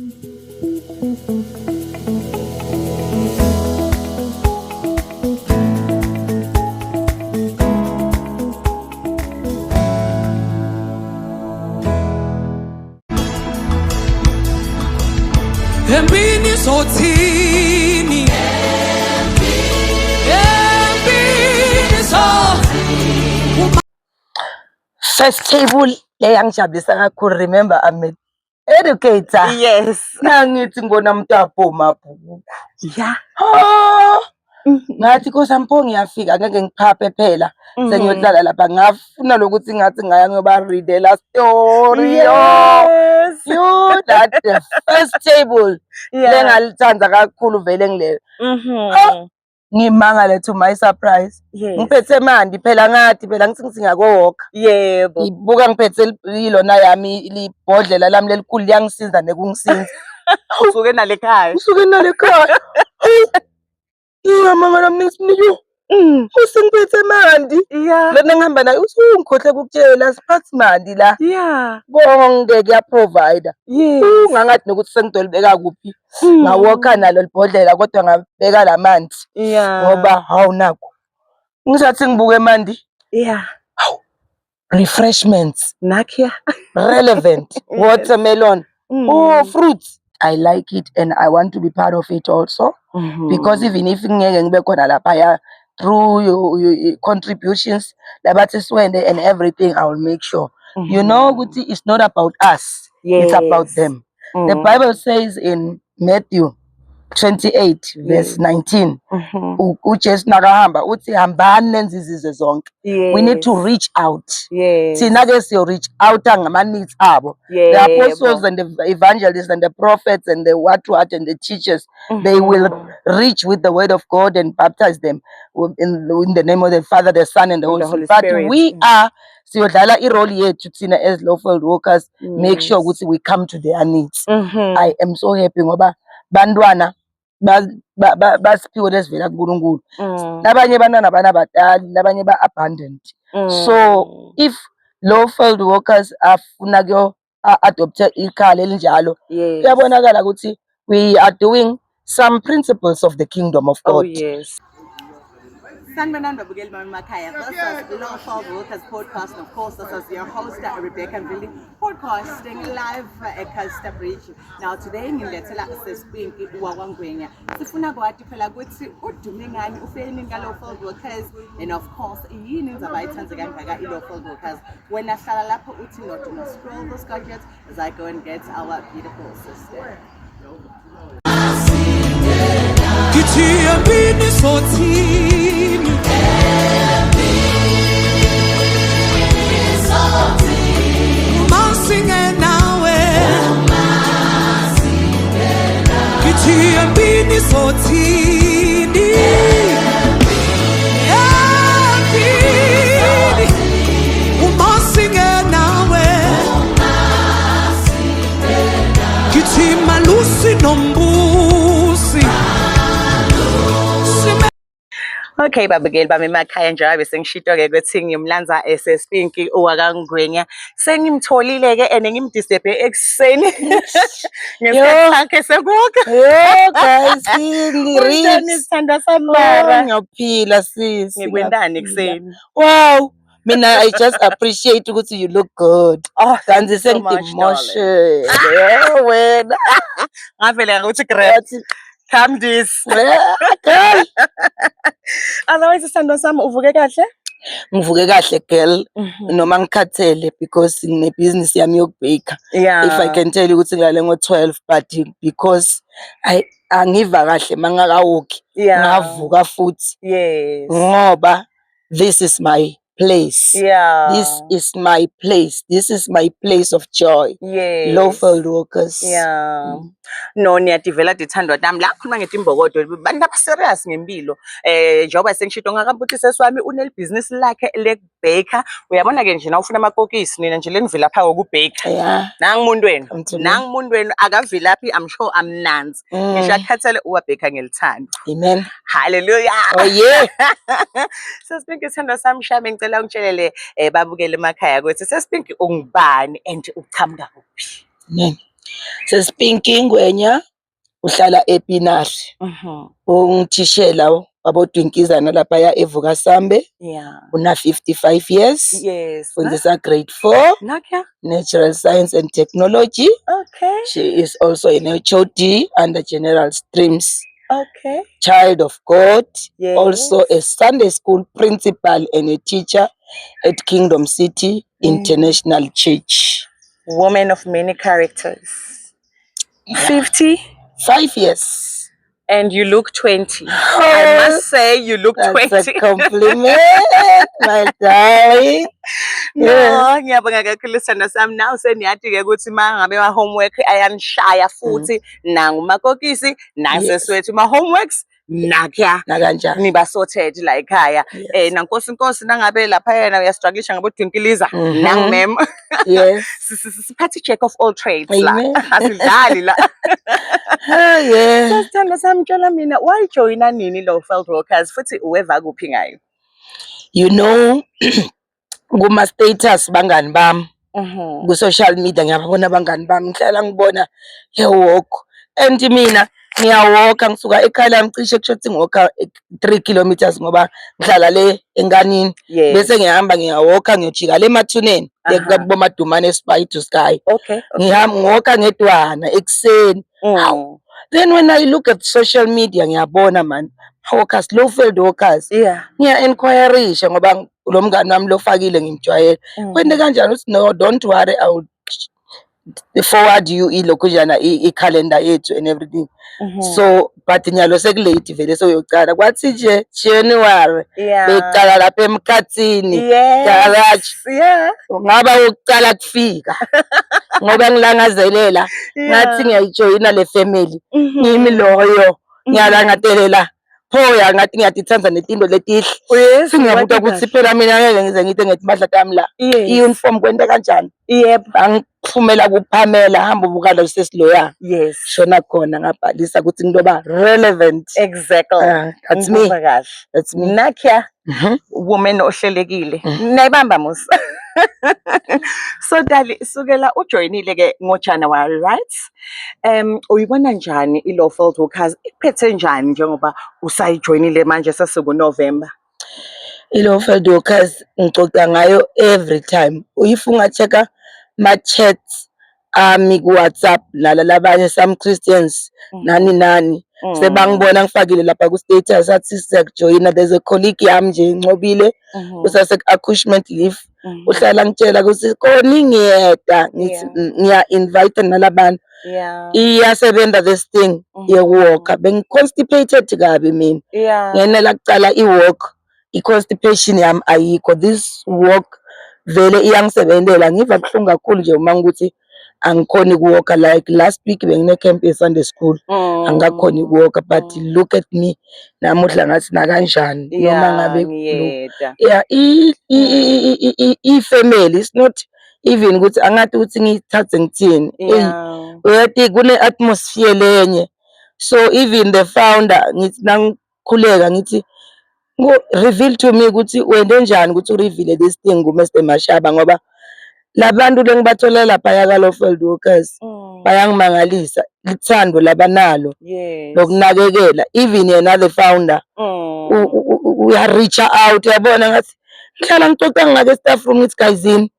Empini sothini empini sothini. First table le yangijabulisa kakhulu. Remember I'm an educator. Yes. Nangithi ngibona umuntu aphuma amabhuku. Yeah. Ngathi kosampo ngiyafika ngeke ngiphaphe phela sengiyohlala lapha ngafuna lokuthi ngathi ngaya ngoba read la story. Yes. You that the first table lengalithanda kakhulu vele ngilelo. Ngimangala to my surprise. Ngiphethe mandi phela ngathi phela ngithi ngiyakowokha. Yebo. Ibuka ngiphethe ilona yami libhodlela lami lelikhulu liyangisiza nekungisinza. Usuke nalekhaya. Usuke nalekhaya. Ngiyamangala mina ngiyo. Usengiphethe mandi. Yeah. Lena ngihamba naye usungikhohle ukutshela siphathi mandi la. Yeah. Konke kuya provider. Yes. Ungangathi nokuthi sengidolibeka kuphi. Ngawokha nalo libhodlela kodwa ngabeka lamanzi. Yeah. Ngoba hawu nakho. Ngisathi ngibuke mandi. Yeah. Refreshments. Nakia. Relevant. Watermelon. Oh, fruits. I like it and I want to be part of it also. Because even if ngeke ngibe khona lapha through your contributions, labathi swende and everything, I will make sure. You know, it's not about us. It's about them. The Bible says in Matthew 28 verse 19, uJesu nakahamba uthi hambani nenze izizwe zonke. We need to reach out. Thina ke siyo reach out ngama needs abo. The apostles and the evangelists and the prophets and the what and the teachers, they will reach with the word of God and baptize them in the name of the Father, the Son and the Holy Spirit. But we are siyodlala irole yethu thina as local workers, make sure ukuthi we come to their needs. I am so happy ngoba bantwana basiphiwe lesivela kuNkulunkulu. Labanye bantwana banabadala, labanye ba abandoned. So if low field workers afuna kuyo adopt ikhala elinjalo, kuyabonakala ukuthi we are doing some principles of the kingdom of God. Oh yes. Sanibonani babukeli bami emakhaya. This is Local Workers Podcast. Of course, this is your host, Rebecca Mvili, podcasting live at Costa Bridge. Now today, ngilethela sesipinki uwakwangwenya. Sifuna kwathi phela ukuthi udume ngani ufeni Local Workers, and of course, yini zabayithanze kangaka i-Local Workers. When ahlala lapho uthi not to scroll those gadgets as I go and get our beautiful sister. Kithi empini sothini masinge nawe kithi empini sothini masinge nawe kithi malusi nombusi. Okay, babukeli bami emakhaya njengoba sengishito ke ukuthi ngimlanza sesipinki uwakangwenya. Sengimtholile ke ene ngimdisturbe ekseni. Ngesikhathi sakhe sekuka. Yo guys, ngirich. Sithanda samara. Ngiyaphila sisi. Ngikwendani ekseni. Wow. Mina I just appreciate ukuthi you look good. Oh, kanti sengidimoshe. Yeah, wena. Ngavele ukuthi great. Come this. Girl. Otherwise isithando sami uvuke kahle? Ngivuke kahle girl. Noma ngikhathele because ngine business yami yokubake. If I can tell you ukuthi ngilale ngo-12 but because angiva kahle mangakawoki. Ngavuka futhi. Yes. Ngoba this is my place. This is my place. This is my place of joy. Local workers. No, niyadivelopha ithando lami la khuluma ngetimbokodo bantu abaserious ngempilo. Njengoba sengishito ngakambuthe seswami unel business lakhe lekubhaker. Uyabona ke nje na ufuna amakokisi nina nje lenivilapha ukubhaker. Nangi umuntu wenu akavilaphi, I'm sure amnanzi. Ngisho akhathele uwabhaker ngelithando. Amen. Hallelujah. Oh yeah. Sesipinki ithando sami shame ngicela ungitshelele babukele emakhaya ukuthi sesipinki ungubani and uqhamuka kuphi? Amen. Sesipinki Ngwenya uhlala ePinari. Ungithishela wabodwinkizana laphaya eVukasambe. Yeah. Una 55 years. Yes. Fundisa grade 4. Nakia. Natural Science and Technology. Okay. She is also an HOD under General Streams. Okay. Child of God. Yes. Also a Sunday school principal and a teacher at Kingdom City International Church. Woman of many characters. Yeah. 55 years. And you look 20. Oh, I must say you look that's 20. a compliment, my darling. No, ngiyabonga kakhulu sithanda sami. Now seniyathi-ke ukuthi mangabe ma homework ayanishaya futhi nangu makokisi naseswethu ma homeworks nakya Nakanjani. niba sorted la ekhaya. Yes. Nankosi inkosi nangabe lapha yena uyastrugglisha ngabodwinkiliza nang mem. Yes. Siphathi jack of all trades la. Amen. Asidlali la. Oh yeah. Sithanda sami tshela mina why joina nini lo Field Workers futhi uweva kuphi ngayo? You know, kuma status bangani bami ku social media ngiyabona abangani bami ngihlala ngibona walk and mina ngiyawalka ngisuka ekhaya lami cishe kushothi ngiwalka 3 kilometers ngoba ngihlala le enganini bese ngihamba ngiyawalka ngiyojika le mathuneni lekuboma Dumane Spy to Sky. Okay. Ngihamba ngiwalka ngedwana ekseni. Then when I look at social media ngiyabona man workers, low field workers. Yeah. Ngiya enquirisha ngoba lo mngani wami lofakile ngimjwayele. Kwende kanjani uthi no, don't worry, I will forward you ilokujana i-calendar yethu and everything. So but nyalo sekulate vele soyocala kwathi nje January becala lapha emkhathini garage. Yeah. Ngaba ukucala kufika ngoba ngilangazelela ngathi ngiyayijoyina le family ngimi loyo ngiyalangatelela phoya ngathi ngiyadithanza netindo letihle singiyabuka ukuthi phela mina ngeke ngize ngithi ngithi badla la i-uniform kwenta kanjani. Yebo. Angifumela kuPamela hamba ubukala usesiloya. Yes. Shona khona ngabhalisa ukuthi ngiloba relevant. Exactly. That's me. That's me. Nakia woman ohlelekile. Nayibamba musa. So Dali sukela ujoinile ke ngoJanuary, right? Uyibona njani iLow Field Workers iphethe njani njengoba usayijoinile manje sasuku November? iLow Field Workers ngixoxa ngayo every time. Uyifunga checka ma chats ami ku WhatsApp labanye some Christians nani sebangibona ngifakile lapha ku status athi siyajoina. There's a colleague yami nje Ncobile usase accouchement leave uhlala ngitshela ukuthi khona ngiyeda ngithi ngiya invite nalabantu iyasebenza this thing yewalk. Bengiconstipated kabi mina ngenela kucala iwalk i-constipation yami ayikho. This walk vele iyangisebenzela ngiva kuhlungu kakhulu nje uma ukuthi angikhoni ukuwalka. Like last week bengine camp e Sunday school angakhoni ukuwalka but look at me namuhla ngathi nakanjani noma ngabe yeah i-family is not even ukuthi angathi ukuthi ngithathe ngithini uyathi kune atmosphere lenye. So even the founder ngithi nangikhuleka ngithi reveal to me ukuthi wende njani ukuthi ureveal this thing ku Mr Mashaba ngoba labantu lengibathola lapha yaLow Field Workers bayangimangalisa lithando labanalo lokunakekela. Even yena the founder uya reach out yabona ngathi ngihlala ngixoxa ngake staff room ngithi guysini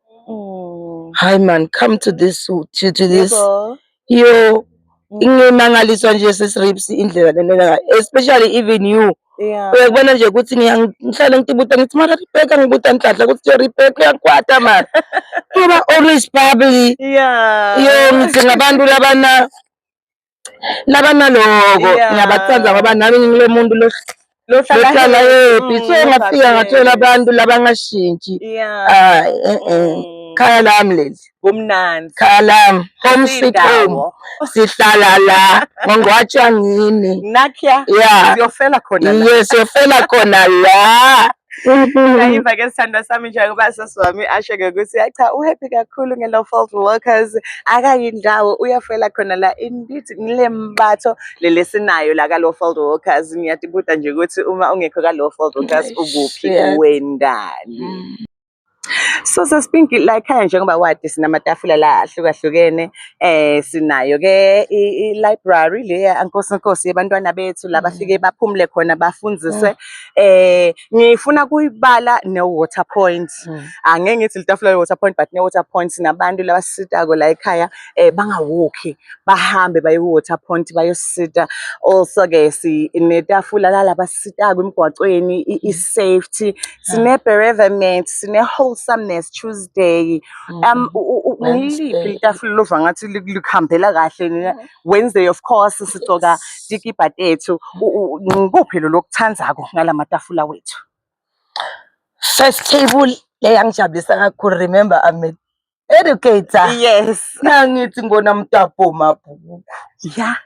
hi man come to this yo ingimangaliswa nje sesiripsi indlela lena especially even you uyakubona nje ukuthi ngihlala ngitibuta ngithi mara Rebecca ngibuta nhlanhla ukuthi Rebecca uyakwata man ngoba always bubbly yo ngithi ngabantu labana lokho ngiyabathanda ngoba nami ngile muntu lohlala happy. So ngafika ngathola abantu labangashintshi khaya lami leli kumnandi khaya lami home sweet home sihlala la ngongwatsha ngini Nakia siyofela khona la. Yes siyofela khona la. Ngayiva ke sithanda sami njengoba sasiwami asho-ke ukuthi cha uhappy kakhulu ngeLow Field Workers akayindawo uyafela khona la indithi ngile mbatho leli sinayo la kaLow Field Workers. Ngiyatibuta nje ukuthi uma ungekho kaLow Field Workers ukuphi wendani. So Sasipinki la ekhaya njengoba wadi sinamatafula la ahlukahlukene sinayo ke i-library le Nkosi yabantwana bethu la bafike baphumule khona bafundziswe ngifuna kuyibala ne-water point angeke ngithi litafula le-water point but ne-water point sinabantu labasitako la ekhaya bangawokhi bahambe baye ku-water point bayosita also ke sinetafula la labasitako emgwacweni i-safety sine-bereavement sine-wholesomeness Tuesday ngiliphi itafula lova ngathi likuhambela kahle Wednesday of course sigcoka tikipa tethu ngikuphi lo lokuthandzako ngalamatafula wethu First table leyangijabulisa kakhulu. Remember I'm an educator. yes Nangithi ngibona mtapo mabhuku yeah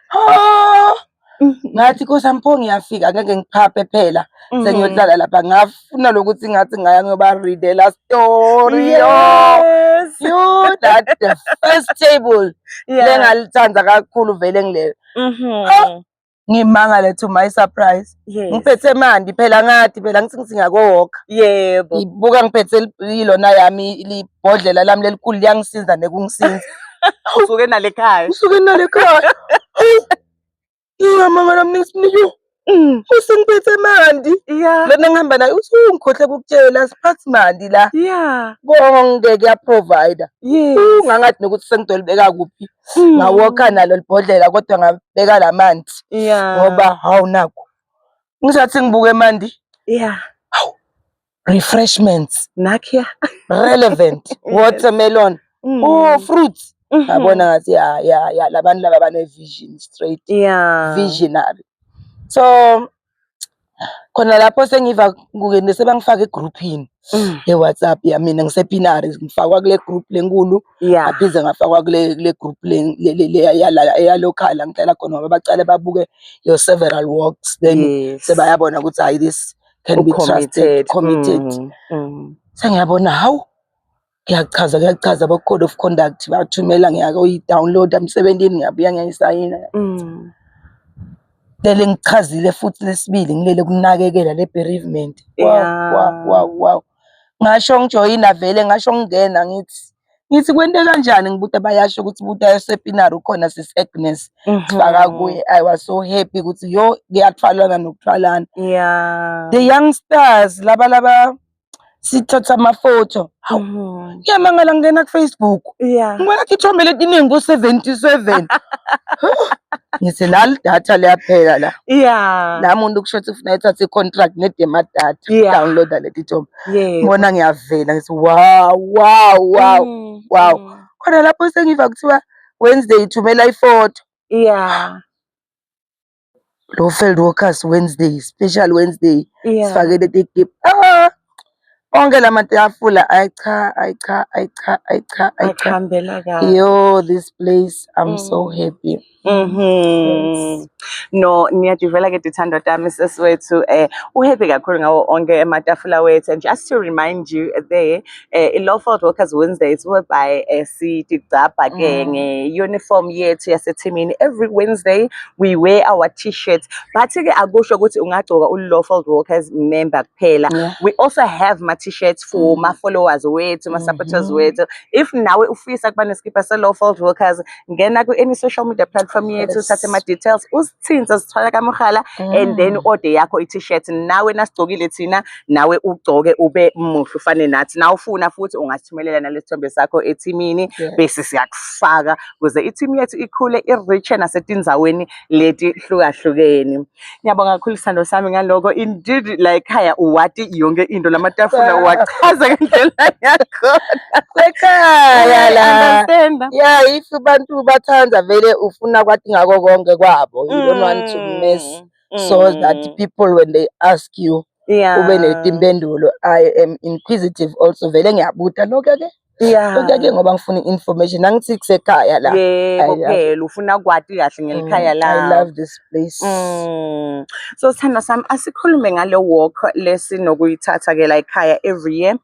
ngathi kosampho ngiyafika ngeke ngiphaphe phela sengiyohlala lapha ngafuna lokuthi ngathi ngaya ngoba readela story yes you that the first table lengalithanda kakhulu vele ngile ngimangala to my surprise ngiphethe mandi phela ngathi phela ngithi ngiyakowokha yebo ibuka ngiphethe ilona yami libhodlela lami lelikhulu liyangisiza nekungisinza usuke nalekhaya ngamangala mnisinyo usengiphethe mandi lona ngihamba naye uthi ungikhohle ukukutshela siphathi mandi la konke kuyaprovider ungangathi nokuthi sengidolibeka kuphi ngawokha nalo libhodlela kodwa ngabeka lamanzi ngoba hawu nakho ngisathi ngibuke mandi refreshments nakhiya relevant watermelon fruits ngabona ngathi ya labantu laba bane-vision straight visionary. So khona lapho sengiva kukene sebangifaka egroupini ye-WhatsApp yamina ngisepinari ngifakwa kule group lenkulu ngaphize ngafakwa kule group yalokhala ngihlala khona ngoba bacale babuke your several works then sebayabona ukuthi hayi this can be trusted committed sengiyabona hawu kuyachaza ba-code of conduct bathumela ngiyakoyi-downloada emsebentini ngiyabuya ngiyayisayina lele ngichazile futhi lesibili ngilele kunakekela le-bereavement wow ngasho ngijoyina vele ngasho ngingena ngithi kwente kanjani ngibuta bayasho ukuthi buta esepinari ukhona sis Agnes sifaka kuye I was so happy ukuthi yo kuyathwalana nokuthwalana the youngsters laba sithatha amafoto ngiyamangala ngena ku-Facebook ngibona ukuthi ithombe letiningi ku-77 ngithi lali datha liyaphela la muntu kusho ukuthi ufuna ethathe i-contract nedema data downloada leti thombe ngibona ngiyavela ngithi wow khona lapho sengiva kuthiwa Wednesday ithumela ifoto lo field workers Wednesday special Wednesday sifakele tikip onke lamatafula ayicha yo this place I'm so happy no niyajivela ke dithando tami sesiwethu uhappy kakhulu ngawo onke amatafula wethu and just to remind you there i-Lawfield Workers Wednesdays whereby sitigcabha ke nge-uniform yethu yasethimini every Wednesday we wear our t-shirts but ke akusho ukuthi ungagcoka u-Lawfield Workers member kuphela we also have my t-shirts for my followers wethu my supporters wethu if nawe ufisa kuba neskipa se-Lawfield Workers ngena ku any social media platform yethu uthathe ama-details usithinze sithwala kamuhala and then order yakho i-t-shirt nawe nasigcokile thina nawe ugcoke ube muhle ufane nathi na ufuna futhi ungasithumelela nalesithombe sakho ethimini bese siyakufaka ukuze i-team yethu ikhule i-reach nasetindzaweni leti hlukahlukene. Ngiyabonga kakhulu sithando sami ngaloko indeed la ekhaya uwati yonke into lamatafula wachaza ngendlela yakho ekhaya la if abantu bathanda vele ufuna kwathi ngako konke kwabo you don't want to mess so that people when they ask you ube netimpendulo I am inquisitive also vele ngiyabuta lokho ke kodwa-ke ngoba ngifuna i-information angithi kusekhaya la. Yebo phela ufuna kwati kahle ngelikhaya I la. love this place. So sithando sami asikhulume ngale walk lesinokuyithatha ke la ekhaya every year,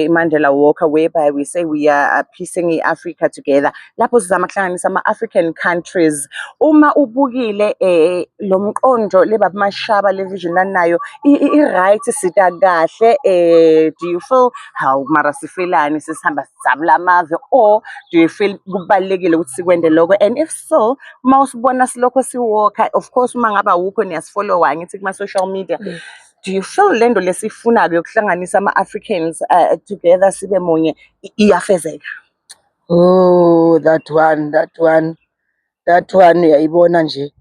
Mandela Walk, whereby we say we are piecing Africa together. Lapho sizama ukuhlanganisa ama-African countries. Uma ubukile lo mqondo le baba Mashaba le vision lanayo i-right sita kahle, do you feel how mara sifelani sisihamba sisabula amave, or do you feel kubalekile ukuthi sikwende lokho? And if so, uma usibona silokho siwalker, of course uma ngaba ukho niyasifollowa ngithi kuma social media, do you feel lento lesifunayo yokuhlanganisa ama-Africans together sibe munye iyafezeka? Oh, that one uyayibona nje.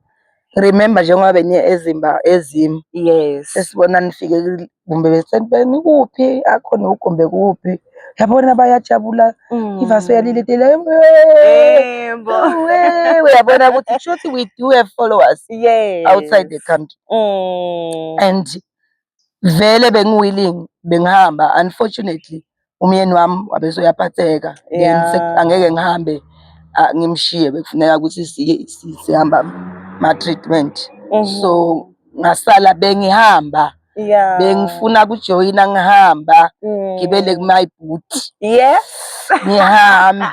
Remember njengoba beniye ezimo. Yes. Sesibona nifike kumbe besentbeni kuphi akhona ugombe kuphi. Yabona bayajabula. Ivaso yalilitele. Yebo. Uyabona ukuthi shothi we do have followers outside the country. And vele bengiwilling bengihamba, unfortunately umyeni wami wabesoyaphatheka, then angeke ngihambe ngimshiye, bekufuneka ukuthi sihamba ma-treatment. So ngasala bengihamba, bengifuna kujoyina ngihamba ngibele my boot. Yes. Ngihambe.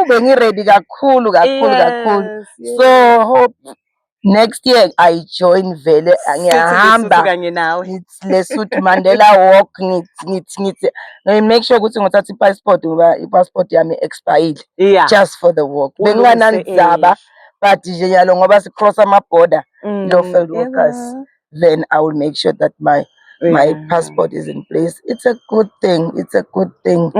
Bengiready kakhulu. So hope next year I join vele ngiyahamba. It's Lesotho Mandela Walk. Ngithi make sure ukuthi ngothatha i-passport ngoba i-passport yami expired just for the walk. Benganandzaba but nje nyalo ngoba si-cross ama-border lo-field workers, then I will make sure that my passport is in place. It's a good thing. It's a good thing.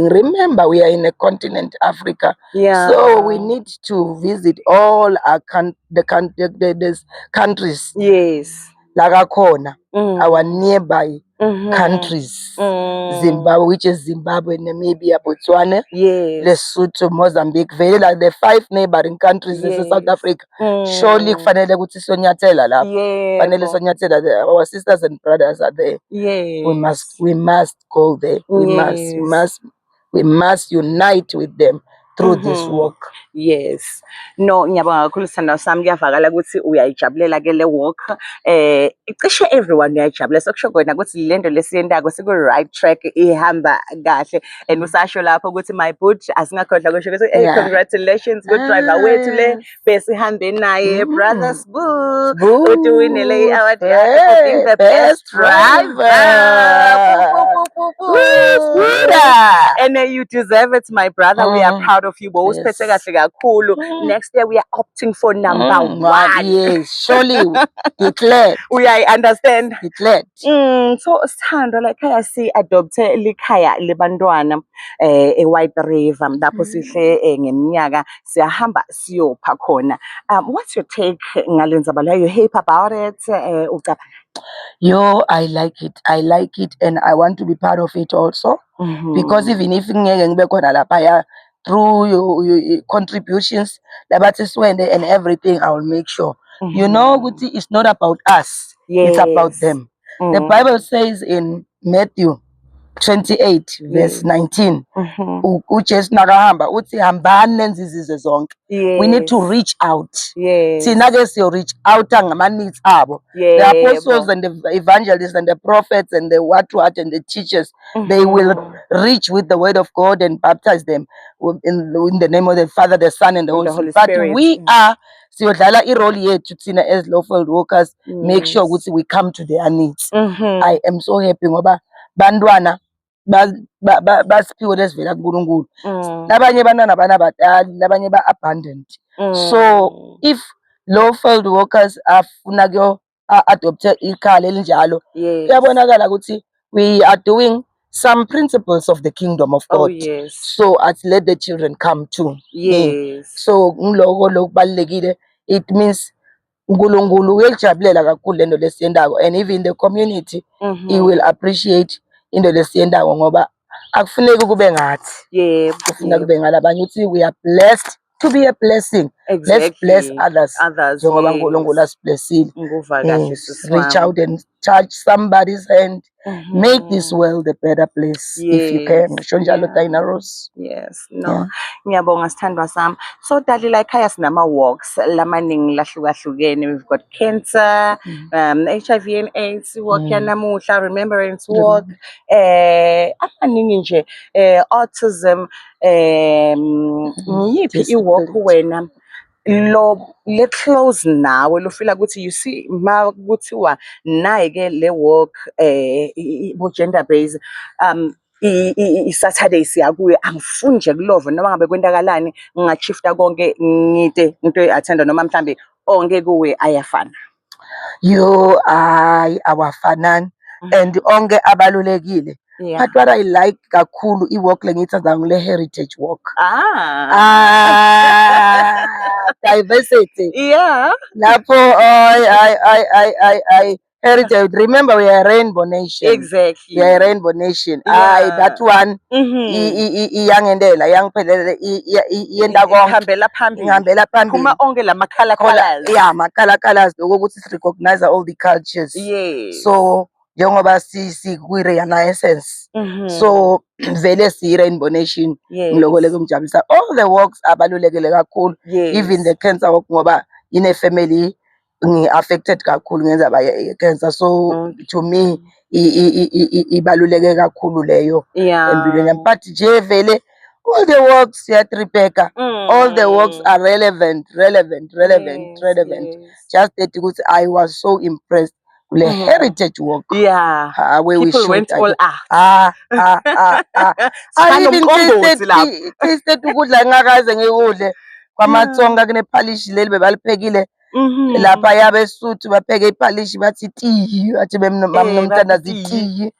Remember, we are in a continent, Africa. So we need to visit all our the countries. Yes. Lagakhona, our nearby countries. Zimbabwe, which is Zimbabwe, Namibia, Botswana, Lesotho, Mozambique. Very like the 5 neighboring countries in South Africa. Surely, fanele kuti sonyathela la. Fanele sonyathela there. Our sisters and brothers are there. We must go there. We must unite with them through this walk. Yes. No, ngiyabonga kakhulu sithando sami, kuyavakala ukuthi uyayijabulela ke le walk. Icishe everyone uyayijabulela, sokusho kona ukuthi lento lesiyendako siku right track ihamba kahle. And usasho lapho ukuthi my boot asingakhohlwa kusho ukuthi hey, congratulations good driver wethu le besihambe naye brothers boo utuwinele award for being the best driver. And you deserve it, my brother. We are proud of you. Next year we are opting for number 1. Yes, surely declared. We understand. Declared. So Sithando, like I see adopte likhaya lebantwana White River lapho sihle ngeminyaka siyahamba siyopha khona. What's your take ngalendzaba leyo? You happy about it? Yo, I like it and I want to be part of it also. Because even if ngeke ngibe khona lapha through your contributions and everything, I will make sure. You know, it's not about us, it's about them. The Bible says in Matthew 28 verse 19, we need to reach out. Reach out. The apostles and the evangelists and the prophets and the what and the teachers, they will reach with the word of God and baptize them in the name of the Father, the Son, and the Holy Spirit. But we are as local workers, make sure we come to their needs. I am so happy ngoba bandwana basiphiwe lesivela kuNkulunkulu. Labanye bantwana banabadala, labanye ba-abundant. So if low field workers afuna kuyo adopte ikhala elinjalo, kuyabonakala ukuthi we are doing some principles of the kingdom of God. So let the children come too. So ngiloko lokubalekile, it means uNkulunkulu uyajabulela kakhulu lento lesiyendako, and even the community he will appreciate into lesiyendako ngoba akufuneki kube ngathi. Kufuna kube ngalabanye ukuthi we are blessed to be a blessing Let's bless others. Others, Njengoba yes. uNkulunkulu asiblessile. Nguva kahle Yes, sisi reach wami. out and touch somebody's hand. Make this world a better place if you can. Ngisho njalo Diana Rose. Yes, no. Ngiyabonga sithandwa sami. So Dalila ekhaya sinama walks lamaningi lahlukahlukene. We've got cancer, HIV and AIDS walk yanamuhla, remembrance walk, amaningi nje, autism, ngiyiphi i-walk wena le close nawe lo feel ukuthi you see ma kuthiwa nayi ke le walk bo gender based i-Saturday siyakuye angifuni nje kulova noma ngabe kwenzakalani ngingachifta konke ngite into e-attenda noma mhlambe onke kuwe ayafana. You are awafanani and onke abalulekile. But what I like kakhulu i-walk lengiyithanda ngile heritage walk. Diversity. Yeah. Lapho I heritage. Remember we are a rainbow nation. Exactly. We are a rainbow nation. That one iyangendela iyangiphelele iyenda konke. Ihambela phambili. Kuma onke lama colors. Yeah, ma colors ukuthi recognize all the cultures. Yes. So njengoba kwi-renaissance so vele siyi-rainbow nation ngiloko kumjabulisa. All the walks abalulekile kakhulu, even the cancer walk ngoba ine-family ngi-affected kakhulu ngenza cancer, so to me ibaluleke kakhulu leyo empilweni yami. But nje vele all the walks yet Rebecca, all the walks are relevant. Just that ukuthi I was so impressed with the heritage walk. Yeah. Where people we went all out. I even tasted ukudla engakaze ngikudle kwamatsonga kunephalishi leli bebaliphekile lapha yabeSuthu bapheke iphalishi bathi tiyi, bathi nomntana zitiyi.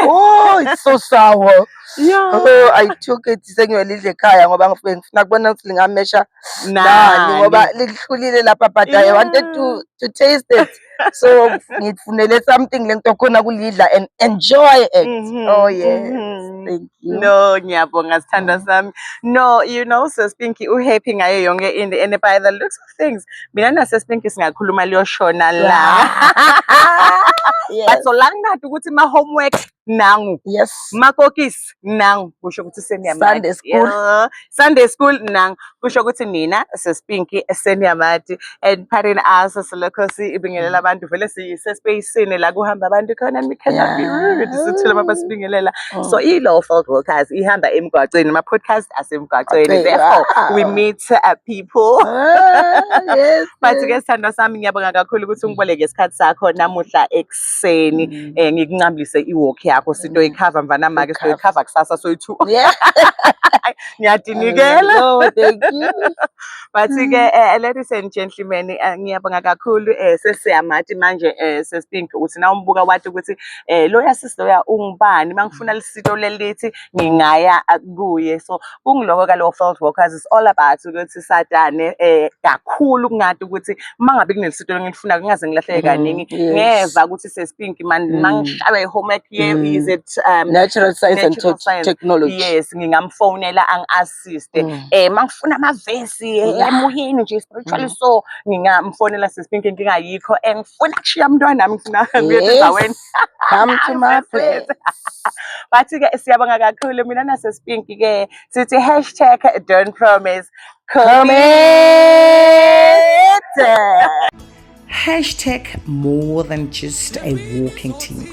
Oh, it's so sour. Oh, I took it sengiyolidla ekhaya ngoba ngifuna kubona ukuthi lingamesha nani ngoba lihlulile lapha, but I wanted to taste it. So ngifunele something lento khona kulidla and enjoy it. Oh yes. Thank you. No, ngiyabonga sithandwa sami. No, you know Sis Pinky uhappy ngayo yonke into, and by the looks of things mina na Sis Pinky singakhuluma liyoshona la. But so lang nathi ukuthi ma homework nangu. Yes. Makokis nangu kusho ukuthi seniyamati. Sunday school nangu kusho ukuthi nina Sis Pinky seniyamati, and pardon us silokhosi ibingelela abantu vele sisespacini la kuhamba abantu khona and we cannot be rude sithule mabasibingelela. So i-Lawful Workers ihamba emgwaqweni, ama podcast asemgwaqweni, therefore we meet people. Yes. But ke sithandwa sami ngiyabonga kakhulu ukuthi ungiboleke isikhathi sakho namuhla ekseni ngikunqambise i-walk yakho sinto ikhava mvana make so ikhava kusasa so itu. Ngiyadinikela. Oh, thank you. But ke ladies and gentlemen ngiyabonga kakhulu sesiyamathi manje Sis Pinky uthi na umbuka wathi ukuthi loya sisi loya ungubani mangifuna lisito lelithi ngingaya kuye. So kungiloko ka Lawful Workers is all about ukuthi satane kakhulu kungathi ukuthi mangabe kunelisito ngilifuna kungaze ngilahleke kaningi ngeva ukuthi Sis Pinky mangishawe homework is it natural science and technology. Yes, ngingamfonela angi-assist mangifuna amavesi emoyeni nje spiritually, so ngingamfonela Sis Pinky ngingayikho ngifuna kushiya umntwana nami ngifuna endaweni. Come to my place. But ke siyabonga kakhulu mina na Sis Pinky ke sithi #don't promise commit. #more than just a walking team.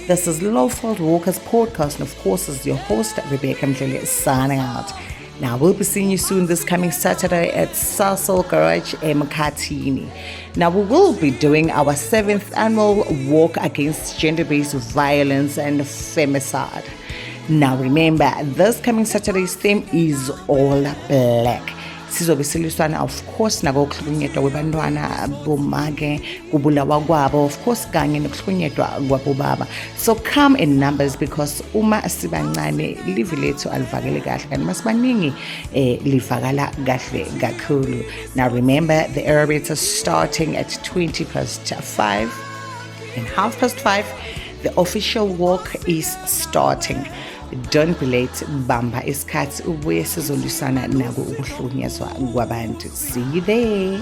This is Lawful Workers podcast, and of course is your host Rebecca Mdlele signing out. Now we'll be seeing you soon this coming Saturday at Sasol Garage Mkhathini. Now we will be doing our 7th annual walk against gender-based violence and femicide. Now remember, this coming Saturday's theme is all black. Sizobe siliswana of course nakokuhlukunyedwa kwabantwana bomake kubulawa kwabo, of course kanye nokuhlukunyedwa kwabobaba. So come in numbers, because uma sibancane live lethu alivakele kahle kanti masibaningi livakala kahle kakhulu. Now remember, the aerobics are starting at 5:20 and 5:30. The official walk is starting. Don't be late, bamba isikhathi ubuye sizolwisana nako ukuhlukunyezwa kwabantu. See you there.